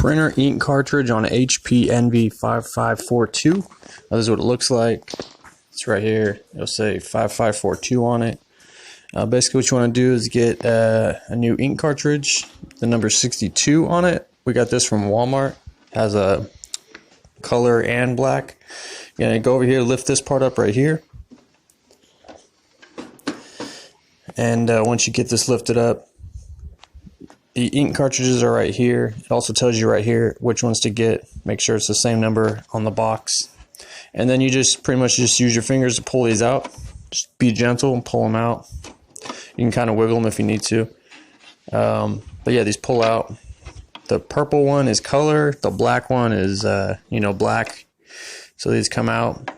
Printer ink cartridge on HP Envy 5542. This is what it looks like. It's right here. It'll say 5542 on it. Basically what you want to do is get a new ink cartridge, the number 62 on it. We got this from Walmart. It has a color and black. You're going to go over here, lift this part up right here. And once you get this lifted up, the ink cartridges are right here. It also tells you right here which ones to get. Make sure it's the same number on the box. And then you just pretty much just use your fingers to pull these out. Just be gentle and pull them out. You can kind of wiggle them if you need to. But yeah, these pull out. The purple one is color. The black one is, black. So these come out.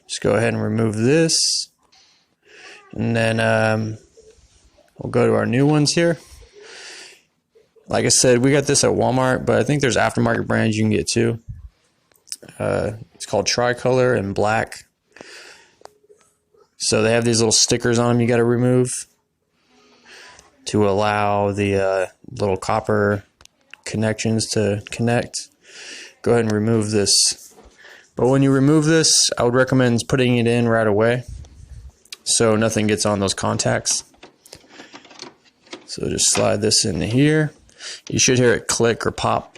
Just go ahead and remove this. And then we'll go to our new ones here. Like I said, we got this at Walmart, but I think there's aftermarket brands you can get too. It's called Tricolor and black. So they have these little stickers on them you got to remove to allow the little copper connections to connect. Go ahead and remove this. But when you remove this, I would recommend putting it in right away so nothing gets on those contacts. So just slide this into here. You should hear it click or pop.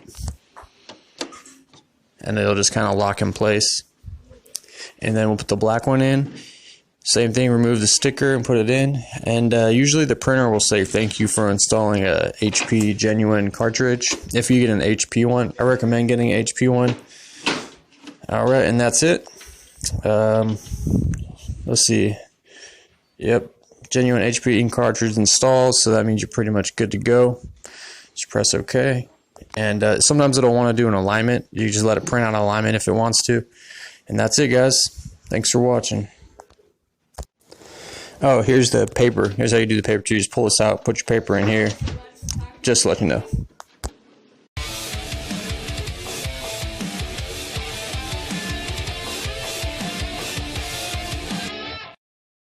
And it'll just kind of lock in place. And then we'll put the black one in. Same thing, remove the sticker and put it in. And usually the printer will say thank you for installing a HP genuine cartridge. If you get an HP one, I recommend getting an HP one. Alright, and that's it. Let's see. Yep, genuine HP ink cartridge installed, so that means you're pretty much good to go. Just press OK. And sometimes it'll want to do an alignment. You just let it print out an alignment if it wants to. And that's it, guys. Thanks for watching. Oh, here's the paper. Here's how you do the paper too. You just pull this out, put your paper in here. Just to let you know.